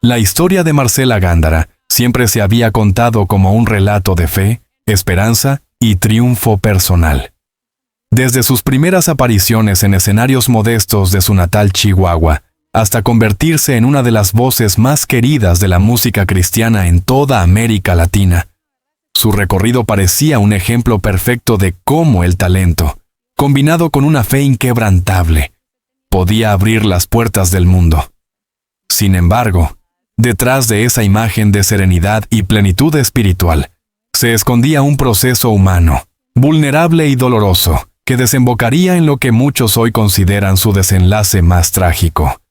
La historia de Marcela Gándara siempre se había contado como un relato de fe, esperanza y triunfo personal. Desde sus primeras apariciones en escenarios modestos de su natal Chihuahua, hasta convertirse en una de las voces más queridas de la música cristiana en toda América Latina, su recorrido parecía un ejemplo perfecto de cómo el talento, combinado con una fe inquebrantable, podía abrir las puertas del mundo. Sin embargo, detrás de esa imagen de serenidad y plenitud espiritual, se escondía un proceso humano, vulnerable y doloroso, que desembocaría en lo que muchos hoy consideran su desenlace más trágico.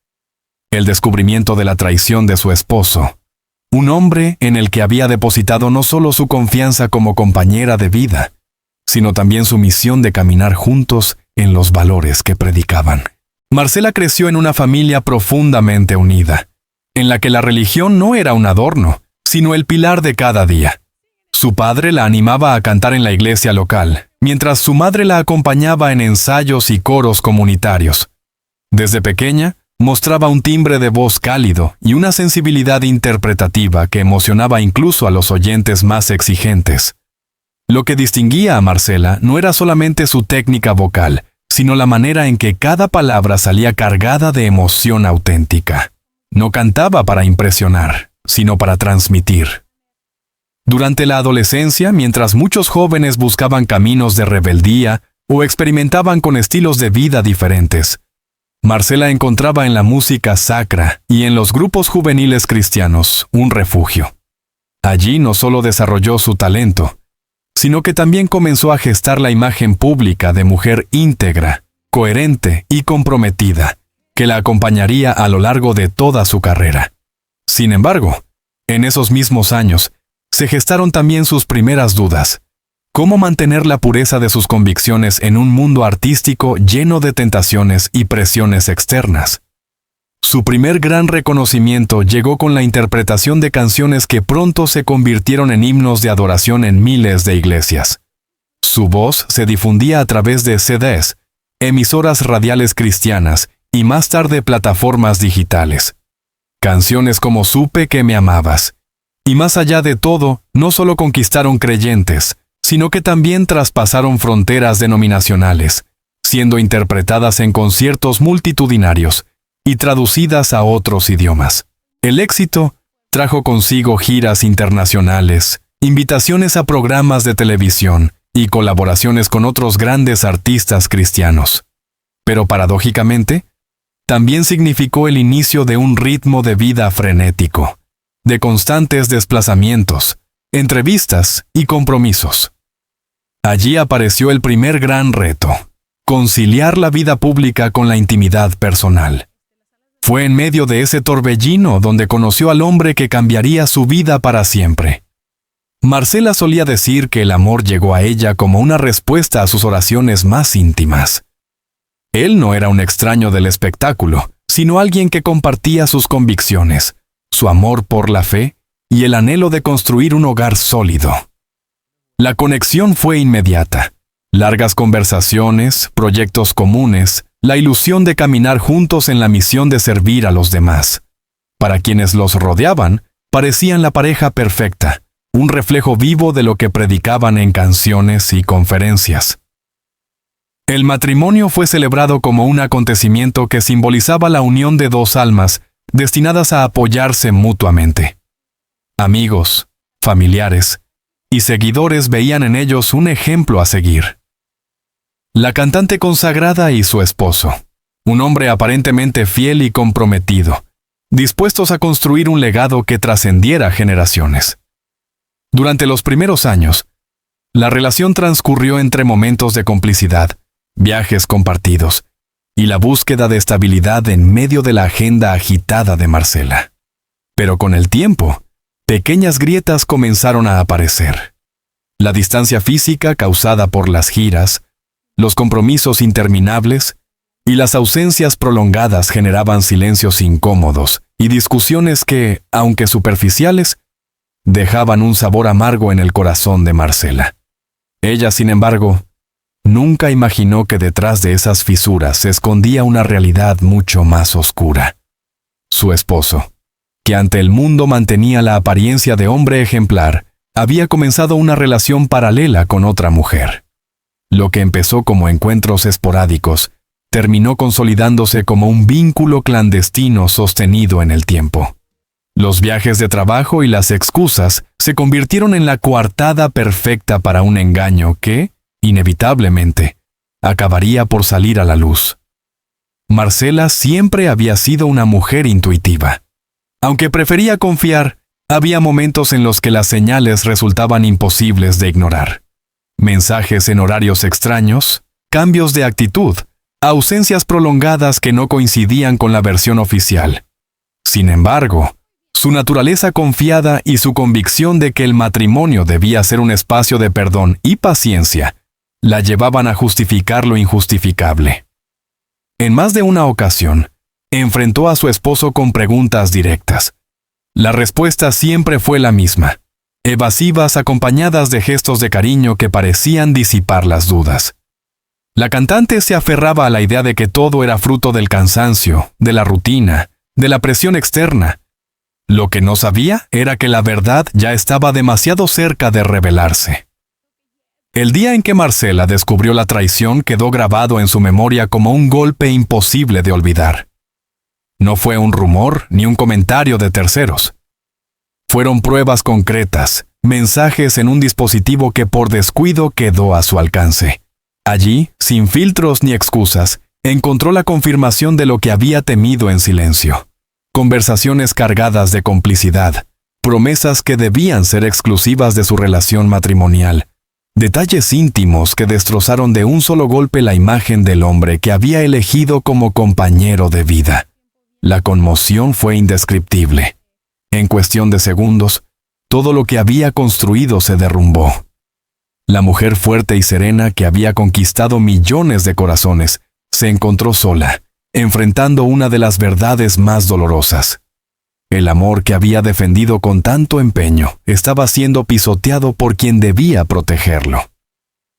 El descubrimiento de la traición de su esposo, un hombre en el que había depositado no solo su confianza como compañera de vida, sino también su misión de caminar juntos en los valores que predicaban. Marcela creció en una familia profundamente unida, en la que la religión no era un adorno, sino el pilar de cada día. Su padre la animaba a cantar en la iglesia local, mientras su madre la acompañaba en ensayos y coros comunitarios. Desde pequeña, mostraba un timbre de voz cálido y una sensibilidad interpretativa que emocionaba incluso a los oyentes más exigentes. Lo que distinguía a Marcela no era solamente su técnica vocal, sino la manera en que cada palabra salía cargada de emoción auténtica. No cantaba para impresionar, sino para transmitir. Durante la adolescencia, mientras muchos jóvenes buscaban caminos de rebeldía o experimentaban con estilos de vida diferentes, Marcela encontraba en la música sacra y en los grupos juveniles cristianos un refugio. Allí no solo desarrolló su talento, sino que también comenzó a gestar la imagen pública de mujer íntegra, coherente y comprometida, que la acompañaría a lo largo de toda su carrera. Sin embargo, en esos mismos años, se gestaron también sus primeras dudas. ¿Cómo mantener la pureza de sus convicciones en un mundo artístico lleno de tentaciones y presiones externas? Su primer gran reconocimiento llegó con la interpretación de canciones que pronto se convirtieron en himnos de adoración en miles de iglesias. Su voz se difundía a través de CDs, emisoras radiales cristianas y más tarde plataformas digitales. Canciones como Supe que me amabas. Y más allá de todo, no solo conquistaron creyentes, sino que también traspasaron fronteras denominacionales, siendo interpretadas en conciertos multitudinarios y traducidas a otros idiomas. El éxito trajo consigo giras internacionales, invitaciones a programas de televisión y colaboraciones con otros grandes artistas cristianos. Pero paradójicamente, también significó el inicio de un ritmo de vida frenético, de constantes desplazamientos, entrevistas y compromisos. Allí apareció el primer gran reto: conciliar la vida pública con la intimidad personal. Fue en medio de ese torbellino donde conoció al hombre que cambiaría su vida para siempre. Marcela solía decir que el amor llegó a ella como una respuesta a sus oraciones más íntimas. Él no era un extraño del espectáculo, sino alguien que compartía sus convicciones, su amor por la fe y el anhelo de construir un hogar sólido. La conexión fue inmediata. Largas conversaciones, proyectos comunes, la ilusión de caminar juntos en la misión de servir a los demás. Para quienes los rodeaban, parecían la pareja perfecta, un reflejo vivo de lo que predicaban en canciones y conferencias. El matrimonio fue celebrado como un acontecimiento que simbolizaba la unión de dos almas destinadas a apoyarse mutuamente. Amigos, familiares y seguidores veían en ellos un ejemplo a seguir. La cantante consagrada y su esposo, un hombre aparentemente fiel y comprometido, dispuestos a construir un legado que trascendiera generaciones. Durante los primeros años, la relación transcurrió entre momentos de complicidad, viajes compartidos y la búsqueda de estabilidad en medio de la agenda agitada de Marcela. Pero con el tiempo, pequeñas grietas comenzaron a aparecer. La distancia física causada por las giras, los compromisos interminables y las ausencias prolongadas generaban silencios incómodos y discusiones que, aunque superficiales, dejaban un sabor amargo en el corazón de Marcela. Ella, sin embargo, nunca imaginó que detrás de esas fisuras se escondía una realidad mucho más oscura. Su esposo, que ante el mundo mantenía la apariencia de hombre ejemplar, había comenzado una relación paralela con otra mujer. Lo que empezó como encuentros esporádicos, terminó consolidándose como un vínculo clandestino sostenido en el tiempo. Los viajes de trabajo y las excusas se convirtieron en la coartada perfecta para un engaño que, inevitablemente, acabaría por salir a la luz. Marcela siempre había sido una mujer intuitiva. Aunque prefería confiar, había momentos en los que las señales resultaban imposibles de ignorar. Mensajes en horarios extraños, cambios de actitud, ausencias prolongadas que no coincidían con la versión oficial. Sin embargo, su naturaleza confiada y su convicción de que el matrimonio debía ser un espacio de perdón y paciencia la llevaban a justificar lo injustificable. En más de una ocasión, enfrentó a su esposo con preguntas directas. La respuesta siempre fue la misma, evasivas acompañadas de gestos de cariño que parecían disipar las dudas. La cantante se aferraba a la idea de que todo era fruto del cansancio, de la rutina, de la presión externa. Lo que no sabía era que la verdad ya estaba demasiado cerca de revelarse. El día en que Marcela descubrió la traición quedó grabado en su memoria como un golpe imposible de olvidar. No fue un rumor ni un comentario de terceros. Fueron pruebas concretas, mensajes en un dispositivo que por descuido quedó a su alcance. Allí, sin filtros ni excusas, encontró la confirmación de lo que había temido en silencio. Conversaciones cargadas de complicidad, promesas que debían ser exclusivas de su relación matrimonial, detalles íntimos que destrozaron de un solo golpe la imagen del hombre que había elegido como compañero de vida. La conmoción fue indescriptible. En cuestión de segundos, todo lo que había construido se derrumbó. La mujer fuerte y serena que había conquistado millones de corazones se encontró sola, enfrentando una de las verdades más dolorosas. El amor que había defendido con tanto empeño estaba siendo pisoteado por quien debía protegerlo.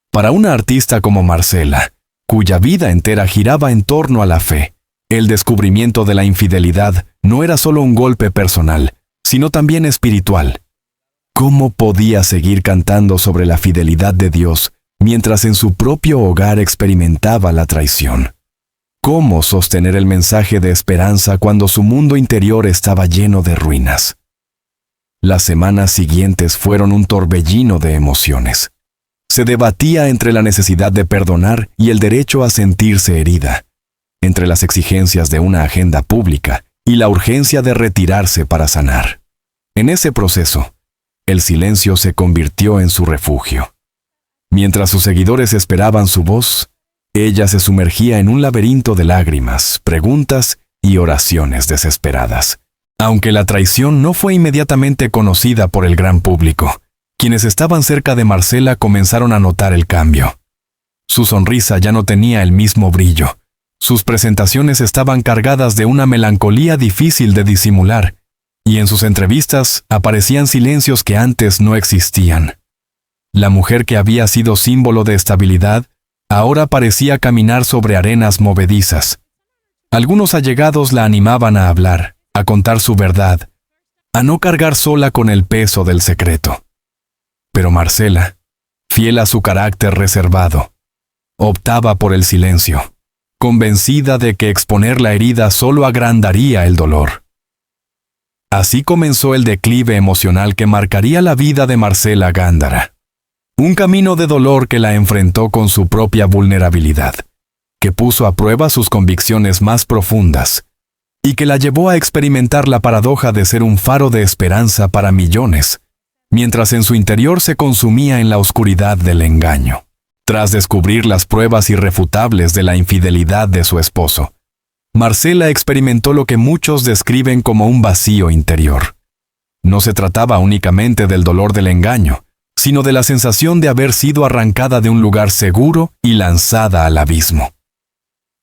Para una artista como Marcela, cuya vida entera giraba en torno a la fe, el descubrimiento de la infidelidad no era solo un golpe personal, sino también espiritual. ¿Cómo podía seguir cantando sobre la fidelidad de Dios mientras en su propio hogar experimentaba la traición? ¿Cómo sostener el mensaje de esperanza cuando su mundo interior estaba lleno de ruinas? Las semanas siguientes fueron un torbellino de emociones. Se debatía entre la necesidad de perdonar y el derecho a sentirse herida, entre las exigencias de una agenda pública y la urgencia de retirarse para sanar. En ese proceso, el silencio se convirtió en su refugio. Mientras sus seguidores esperaban su voz, ella se sumergía en un laberinto de lágrimas, preguntas y oraciones desesperadas. Aunque la traición no fue inmediatamente conocida por el gran público, quienes estaban cerca de Marcela comenzaron a notar el cambio. Su sonrisa ya no tenía el mismo brillo. Sus presentaciones estaban cargadas de una melancolía difícil de disimular, y en sus entrevistas aparecían silencios que antes no existían. La mujer que había sido símbolo de estabilidad, ahora parecía caminar sobre arenas movedizas. Algunos allegados la animaban a hablar, a contar su verdad, a no cargar sola con el peso del secreto. Pero Marcela, fiel a su carácter reservado, optaba por el silencio, convencida de que exponer la herida solo agrandaría el dolor. Así comenzó el declive emocional que marcaría la vida de Marcela Gándara. Un camino de dolor que la enfrentó con su propia vulnerabilidad, que puso a prueba sus convicciones más profundas, y que la llevó a experimentar la paradoja de ser un faro de esperanza para millones, mientras en su interior se consumía en la oscuridad del engaño. Tras descubrir las pruebas irrefutables de la infidelidad de su esposo, Marcela experimentó lo que muchos describen como un vacío interior. No se trataba únicamente del dolor del engaño, sino de la sensación de haber sido arrancada de un lugar seguro y lanzada al abismo.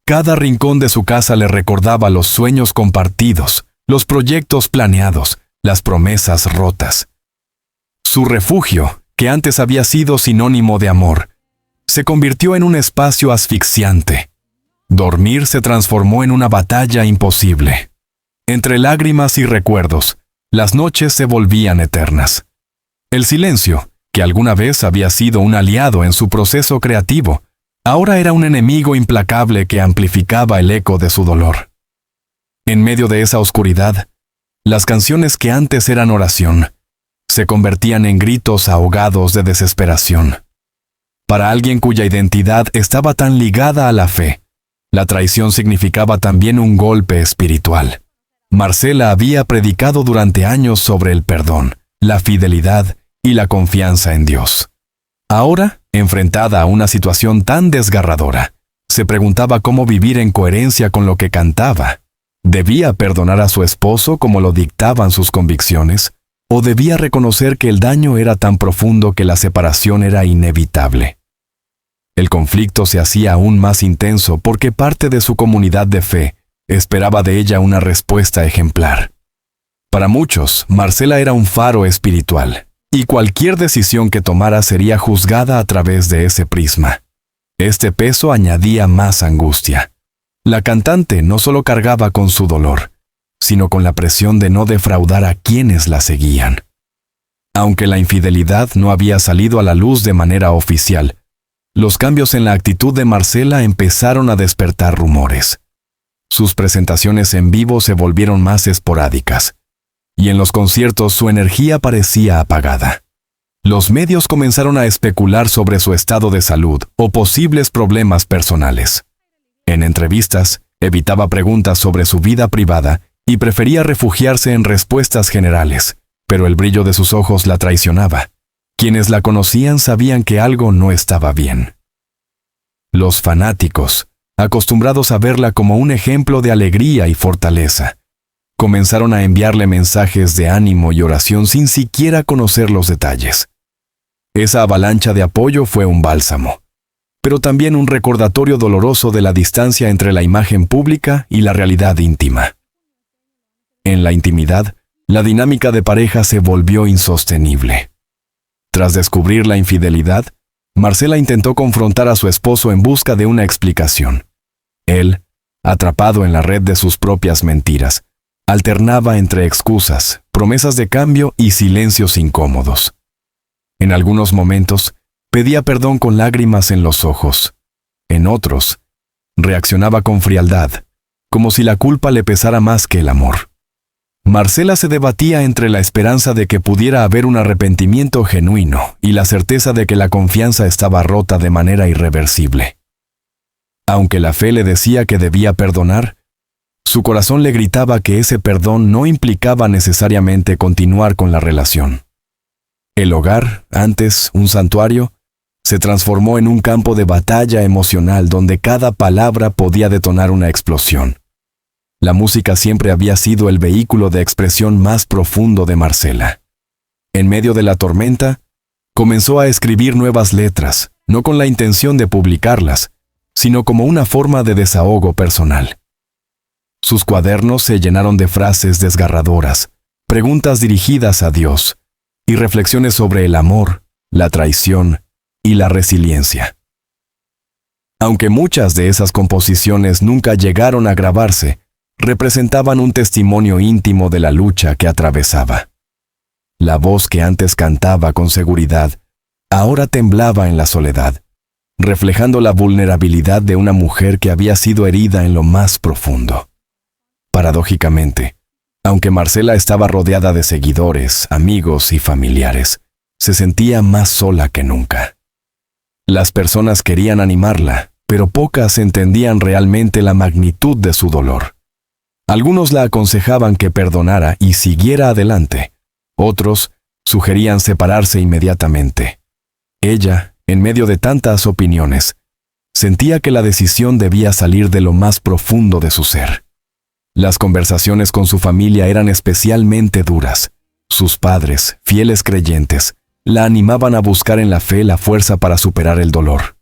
Cada rincón de su casa le recordaba los sueños compartidos, los proyectos planeados, las promesas rotas. Su refugio, que antes había sido sinónimo de amor, se convirtió en un espacio asfixiante. Dormir se transformó en una batalla imposible. Entre lágrimas y recuerdos, las noches se volvían eternas. El silencio, que alguna vez había sido un aliado en su proceso creativo, ahora era un enemigo implacable que amplificaba el eco de su dolor. En medio de esa oscuridad, las canciones que antes eran oración, se convertían en gritos ahogados de desesperación. Para alguien cuya identidad estaba tan ligada a la fe, la traición significaba también un golpe espiritual. Marcela había predicado durante años sobre el perdón, la fidelidad y la confianza en Dios. Ahora, enfrentada a una situación tan desgarradora, se preguntaba cómo vivir en coherencia con lo que cantaba. ¿Debía perdonar a su esposo como lo dictaban sus convicciones? ¿O debía reconocer que el daño era tan profundo que la separación era inevitable? El conflicto se hacía aún más intenso porque parte de su comunidad de fe esperaba de ella una respuesta ejemplar. Para muchos, Marcela era un faro espiritual, y cualquier decisión que tomara sería juzgada a través de ese prisma. Este peso añadía más angustia. La cantante no solo cargaba con su dolor, sino con la presión de no defraudar a quienes la seguían. Aunque la infidelidad no había salido a la luz de manera oficial, los cambios en la actitud de Marcela empezaron a despertar rumores. Sus presentaciones en vivo se volvieron más esporádicas, y en los conciertos su energía parecía apagada. Los medios comenzaron a especular sobre su estado de salud o posibles problemas personales. En entrevistas, evitaba preguntas sobre su vida privada y prefería refugiarse en respuestas generales, pero el brillo de sus ojos la traicionaba. Quienes la conocían sabían que algo no estaba bien. Los fanáticos, acostumbrados a verla como un ejemplo de alegría y fortaleza, comenzaron a enviarle mensajes de ánimo y oración sin siquiera conocer los detalles. Esa avalancha de apoyo fue un bálsamo, pero también un recordatorio doloroso de la distancia entre la imagen pública y la realidad íntima. En la intimidad, la dinámica de pareja se volvió insostenible. Tras descubrir la infidelidad, Marcela intentó confrontar a su esposo en busca de una explicación. Él, atrapado en la red de sus propias mentiras, alternaba entre excusas, promesas de cambio y silencios incómodos. En algunos momentos, pedía perdón con lágrimas en los ojos. En otros, reaccionaba con frialdad, como si la culpa le pesara más que el amor. Marcela se debatía entre la esperanza de que pudiera haber un arrepentimiento genuino y la certeza de que la confianza estaba rota de manera irreversible. Aunque la fe le decía que debía perdonar, su corazón le gritaba que ese perdón no implicaba necesariamente continuar con la relación. El hogar, antes un santuario, se transformó en un campo de batalla emocional donde cada palabra podía detonar una explosión. La música siempre había sido el vehículo de expresión más profundo de Marcela. En medio de la tormenta, comenzó a escribir nuevas letras, no con la intención de publicarlas, sino como una forma de desahogo personal. Sus cuadernos se llenaron de frases desgarradoras, preguntas dirigidas a Dios, y reflexiones sobre el amor, la traición y la resiliencia. Aunque muchas de esas composiciones nunca llegaron a grabarse, representaban un testimonio íntimo de la lucha que atravesaba. La voz que antes cantaba con seguridad, ahora temblaba en la soledad, reflejando la vulnerabilidad de una mujer que había sido herida en lo más profundo. Paradójicamente, aunque Marcela estaba rodeada de seguidores, amigos y familiares, se sentía más sola que nunca. Las personas querían animarla, pero pocas entendían realmente la magnitud de su dolor. Algunos la aconsejaban que perdonara y siguiera adelante. Otros sugerían separarse inmediatamente. Ella, en medio de tantas opiniones, sentía que la decisión debía salir de lo más profundo de su ser. Las conversaciones con su familia eran especialmente duras. Sus padres, fieles creyentes, la animaban a buscar en la fe la fuerza para superar el dolor.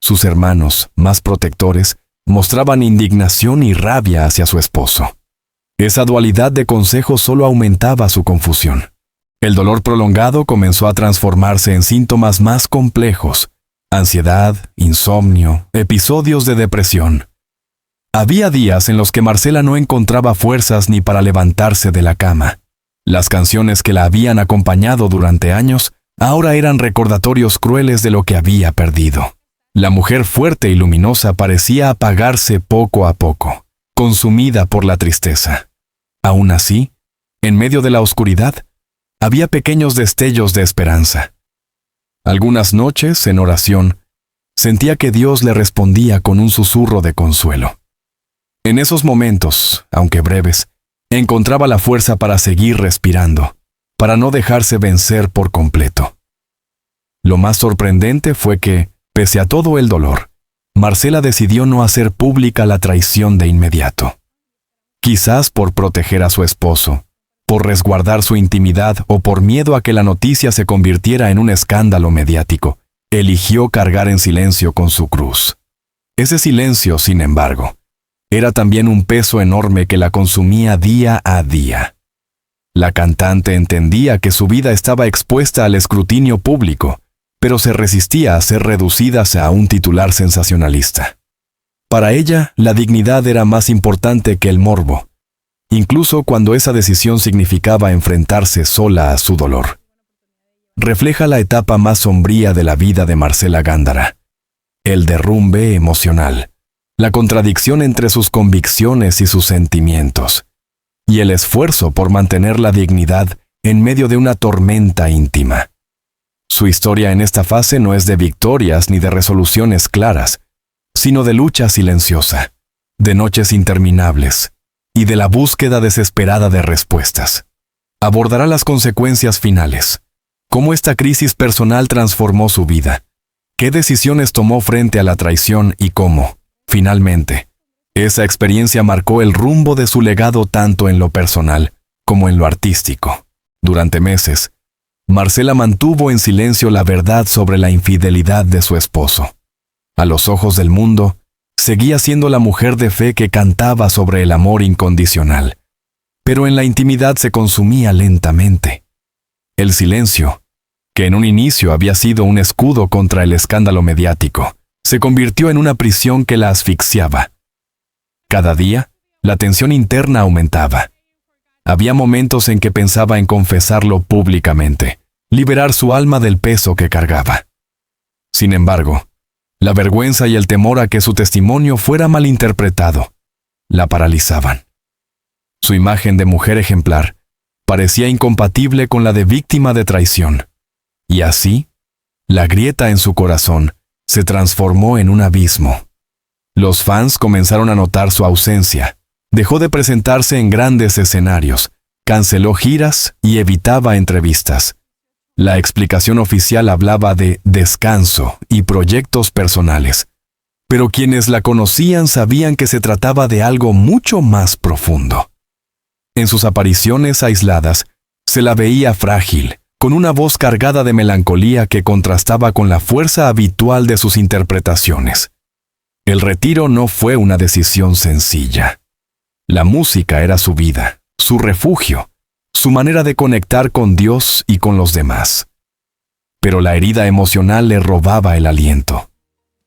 Sus hermanos, más protectores, mostraban indignación y rabia hacia su esposo. Esa dualidad de consejos solo aumentaba su confusión. El dolor prolongado comenzó a transformarse en síntomas más complejos: ansiedad, insomnio, episodios de depresión. Había días en los que Marcela no encontraba fuerzas ni para levantarse de la cama. Las canciones que la habían acompañado durante años ahora eran recordatorios crueles de lo que había perdido. La mujer fuerte y luminosa parecía apagarse poco a poco, consumida por la tristeza. Aún así, en medio de la oscuridad, había pequeños destellos de esperanza. Algunas noches, en oración, sentía que Dios le respondía con un susurro de consuelo. En esos momentos, aunque breves, encontraba la fuerza para seguir respirando, para no dejarse vencer por completo. Lo más sorprendente fue que, pese a todo el dolor, Marcela decidió no hacer pública la traición de inmediato. Quizás por proteger a su esposo, por resguardar su intimidad o por miedo a que la noticia se convirtiera en un escándalo mediático, eligió cargar en silencio con su cruz. Ese silencio, sin embargo, era también un peso enorme que la consumía día a día. La cantante entendía que su vida estaba expuesta al escrutinio público, pero se resistía a ser reducida a un titular sensacionalista. Para ella, la dignidad era más importante que el morbo, incluso cuando esa decisión significaba enfrentarse sola a su dolor. Refleja la etapa más sombría de la vida de Marcela Gándara, el derrumbe emocional, la contradicción entre sus convicciones y sus sentimientos, y el esfuerzo por mantener la dignidad en medio de una tormenta íntima. Su historia en esta fase no es de victorias ni de resoluciones claras, sino de lucha silenciosa, de noches interminables y de la búsqueda desesperada de respuestas. Abordará las consecuencias finales, cómo esta crisis personal transformó su vida, qué decisiones tomó frente a la traición y cómo, finalmente, esa experiencia marcó el rumbo de su legado tanto en lo personal como en lo artístico. Durante meses, Marcela mantuvo en silencio la verdad sobre la infidelidad de su esposo. A los ojos del mundo, seguía siendo la mujer de fe que cantaba sobre el amor incondicional, pero en la intimidad se consumía lentamente. El silencio, que en un inicio había sido un escudo contra el escándalo mediático, se convirtió en una prisión que la asfixiaba. Cada día, la tensión interna aumentaba. Había momentos en que pensaba en confesarlo públicamente, liberar su alma del peso que cargaba. Sin embargo, la vergüenza y el temor a que su testimonio fuera malinterpretado la paralizaban. Su imagen de mujer ejemplar parecía incompatible con la de víctima de traición, y así, la grieta en su corazón se transformó en un abismo. Los fans comenzaron a notar su ausencia. Dejó de presentarse en grandes escenarios, canceló giras y evitaba entrevistas. La explicación oficial hablaba de descanso y proyectos personales, pero quienes la conocían sabían que se trataba de algo mucho más profundo. En sus apariciones aisladas, se la veía frágil, con una voz cargada de melancolía que contrastaba con la fuerza habitual de sus interpretaciones. El retiro no fue una decisión sencilla. La música era su vida, su refugio, su manera de conectar con Dios y con los demás. Pero la herida emocional le robaba el aliento.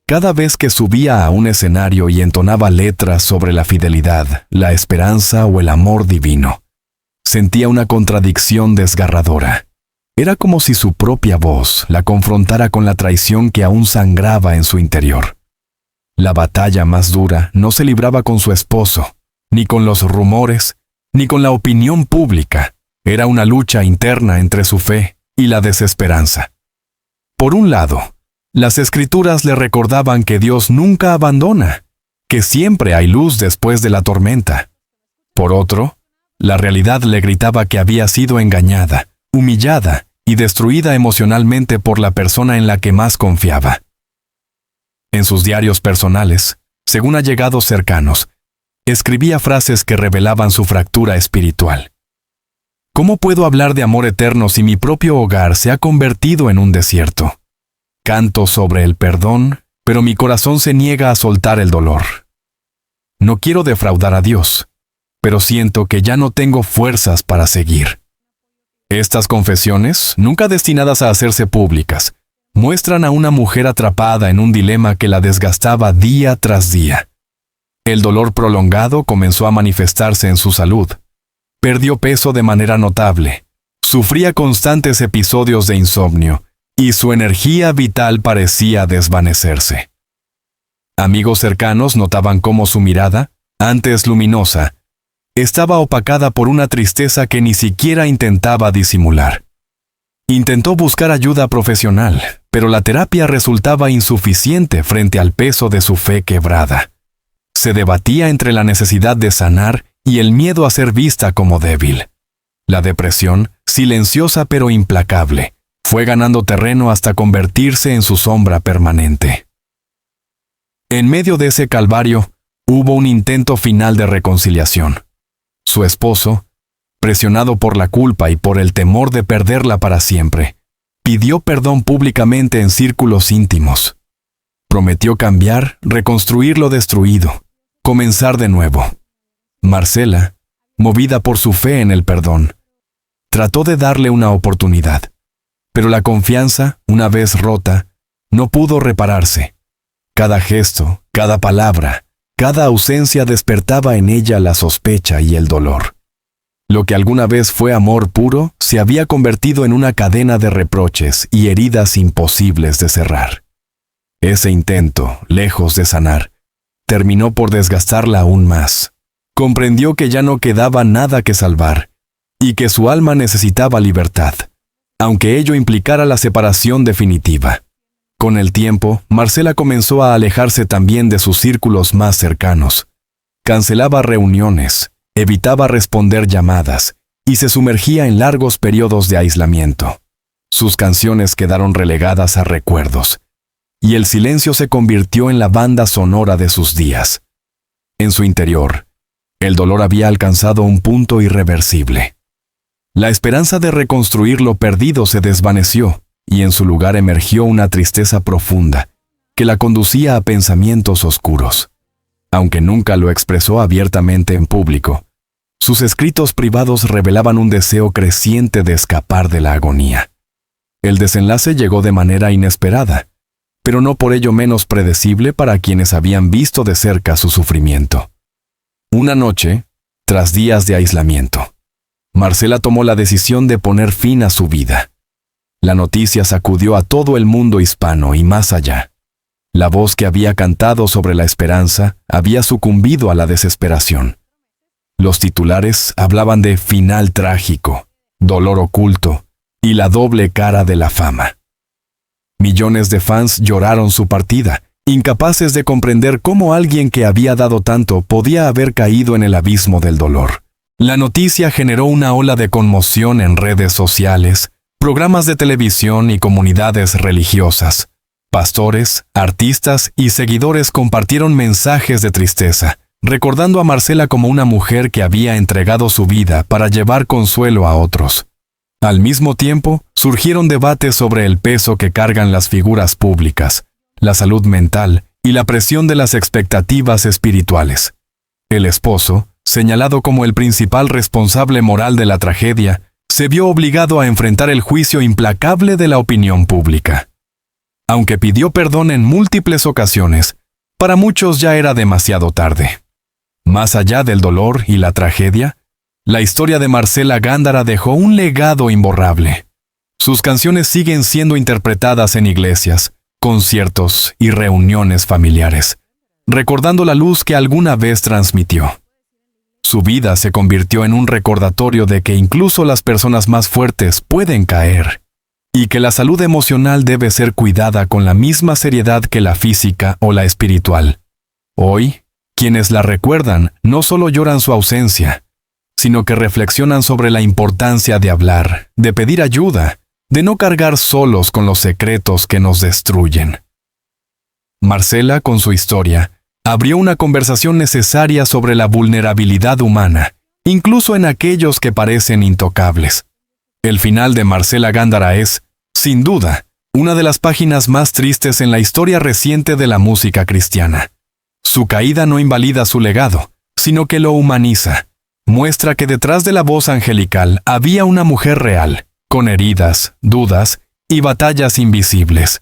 Cada vez que subía a un escenario y entonaba letras sobre la fidelidad, la esperanza o el amor divino, sentía una contradicción desgarradora. Era como si su propia voz la confrontara con la traición que aún sangraba en su interior. La batalla más dura no se libraba con su esposo, ni con los rumores, ni con la opinión pública. Era una lucha interna entre su fe y la desesperanza. Por un lado, las Escrituras le recordaban que Dios nunca abandona, que siempre hay luz después de la tormenta. Por otro, la realidad le gritaba que había sido engañada, humillada y destruida emocionalmente por la persona en la que más confiaba. En sus diarios personales, según allegados cercanos, escribía frases que revelaban su fractura espiritual. ¿Cómo puedo hablar de amor eterno si mi propio hogar se ha convertido en un desierto? Canto sobre el perdón, pero mi corazón se niega a soltar el dolor. No quiero defraudar a Dios, pero siento que ya no tengo fuerzas para seguir. Estas confesiones, nunca destinadas a hacerse públicas, muestran a una mujer atrapada en un dilema que la desgastaba día tras día. El dolor prolongado comenzó a manifestarse en su salud. Perdió peso de manera notable. Sufría constantes episodios de insomnio y su energía vital parecía desvanecerse. Amigos cercanos notaban cómo su mirada, antes luminosa, estaba opacada por una tristeza que ni siquiera intentaba disimular. Intentó buscar ayuda profesional, pero la terapia resultaba insuficiente frente al peso de su fe quebrada. Se debatía entre la necesidad de sanar y el miedo a ser vista como débil. La depresión, silenciosa pero implacable, fue ganando terreno hasta convertirse en su sombra permanente. En medio de ese calvario, hubo un intento final de reconciliación. Su esposo, presionado por la culpa y por el temor de perderla para siempre, pidió perdón públicamente en círculos íntimos. Prometió cambiar, reconstruir lo destruido, comenzar de nuevo. Marcela, movida por su fe en el perdón, trató de darle una oportunidad, pero la confianza, una vez rota, no pudo repararse. Cada gesto, cada palabra, cada ausencia despertaba en ella la sospecha y el dolor. Lo que alguna vez fue amor puro se había convertido en una cadena de reproches y heridas imposibles de cerrar. Ese intento, lejos de sanar, terminó por desgastarla aún más. Comprendió que ya no quedaba nada que salvar y que su alma necesitaba libertad, aunque ello implicara la separación definitiva. Con el tiempo, Marcela comenzó a alejarse también de sus círculos más cercanos. Cancelaba reuniones, evitaba responder llamadas y se sumergía en largos periodos de aislamiento. Sus canciones quedaron relegadas a recuerdos, y el silencio se convirtió en la banda sonora de sus días. En su interior, el dolor había alcanzado un punto irreversible. La esperanza de reconstruir lo perdido se desvaneció, y en su lugar emergió una tristeza profunda que la conducía a pensamientos oscuros. Aunque nunca lo expresó abiertamente en público, sus escritos privados revelaban un deseo creciente de escapar de la agonía. El desenlace llegó de manera inesperada, pero no por ello menos predecible para quienes habían visto de cerca su sufrimiento. Una noche, tras días de aislamiento, Marcela tomó la decisión de poner fin a su vida. La noticia sacudió a todo el mundo hispano y más allá. La voz que había cantado sobre la esperanza había sucumbido a la desesperación. Los titulares hablaban de final trágico, dolor oculto y la doble cara de la fama. Millones de fans lloraron su partida, incapaces de comprender cómo alguien que había dado tanto podía haber caído en el abismo del dolor. La noticia generó una ola de conmoción en redes sociales, programas de televisión y comunidades religiosas. Pastores, artistas y seguidores compartieron mensajes de tristeza, recordando a Marcela como una mujer que había entregado su vida para llevar consuelo a otros. Al mismo tiempo, surgieron debates sobre el peso que cargan las figuras públicas, la salud mental y la presión de las expectativas espirituales. El esposo, señalado como el principal responsable moral de la tragedia, se vio obligado a enfrentar el juicio implacable de la opinión pública. Aunque pidió perdón en múltiples ocasiones, para muchos ya era demasiado tarde. Más allá del dolor y la tragedia, la historia de Marcela Gándara dejó un legado imborrable. Sus canciones siguen siendo interpretadas en iglesias, conciertos y reuniones familiares, recordando la luz que alguna vez transmitió. Su vida se convirtió en un recordatorio de que incluso las personas más fuertes pueden caer, y que la salud emocional debe ser cuidada con la misma seriedad que la física o la espiritual. Hoy, quienes la recuerdan no solo lloran su ausencia, sino que reflexionan sobre la importancia de hablar, de pedir ayuda, de no cargar solos con los secretos que nos destruyen. Marcela, con su historia, abrió una conversación necesaria sobre la vulnerabilidad humana, incluso en aquellos que parecen intocables. El final de Marcela Gándara es, sin duda, una de las páginas más tristes en la historia reciente de la música cristiana. Su caída no invalida su legado, sino que lo humaniza. Muestra que detrás de la voz angelical había una mujer real, con heridas, dudas y batallas invisibles.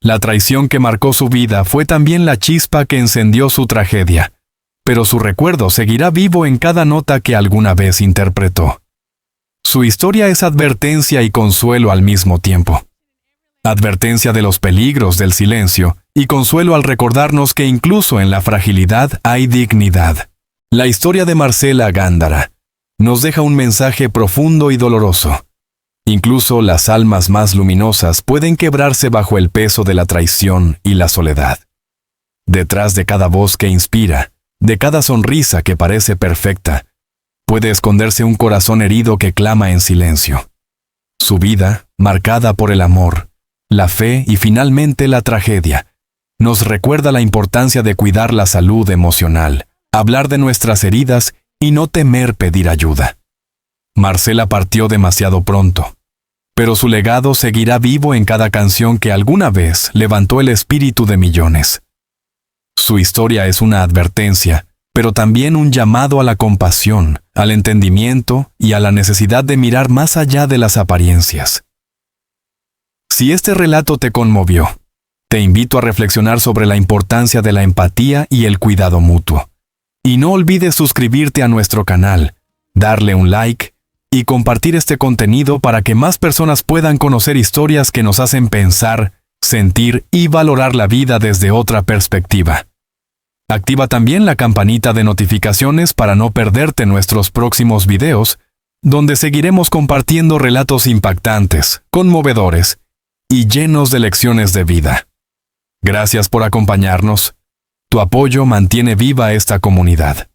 La traición que marcó su vida fue también la chispa que encendió su tragedia, pero su recuerdo seguirá vivo en cada nota que alguna vez interpretó. Su historia es advertencia y consuelo al mismo tiempo. Advertencia de los peligros del silencio y consuelo al recordarnos que incluso en la fragilidad hay dignidad. La historia de Marcela Gándara nos deja un mensaje profundo y doloroso. Incluso las almas más luminosas pueden quebrarse bajo el peso de la traición y la soledad. Detrás de cada voz que inspira, de cada sonrisa que parece perfecta, puede esconderse un corazón herido que clama en silencio. Su vida, marcada por el amor, la fe y finalmente la tragedia, nos recuerda la importancia de cuidar la salud emocional, hablar de nuestras heridas y no temer pedir ayuda. Marcela partió demasiado pronto, pero su legado seguirá vivo en cada canción que alguna vez levantó el espíritu de millones. Su historia es una advertencia, pero también un llamado a la compasión, al entendimiento y a la necesidad de mirar más allá de las apariencias. Si este relato te conmovió, te invito a reflexionar sobre la importancia de la empatía y el cuidado mutuo. Y no olvides suscribirte a nuestro canal, darle un like y compartir este contenido para que más personas puedan conocer historias que nos hacen pensar, sentir y valorar la vida desde otra perspectiva. Activa también la campanita de notificaciones para no perderte nuestros próximos videos, donde seguiremos compartiendo relatos impactantes, conmovedores y llenos de lecciones de vida. Gracias por acompañarnos. Tu apoyo mantiene viva esta comunidad.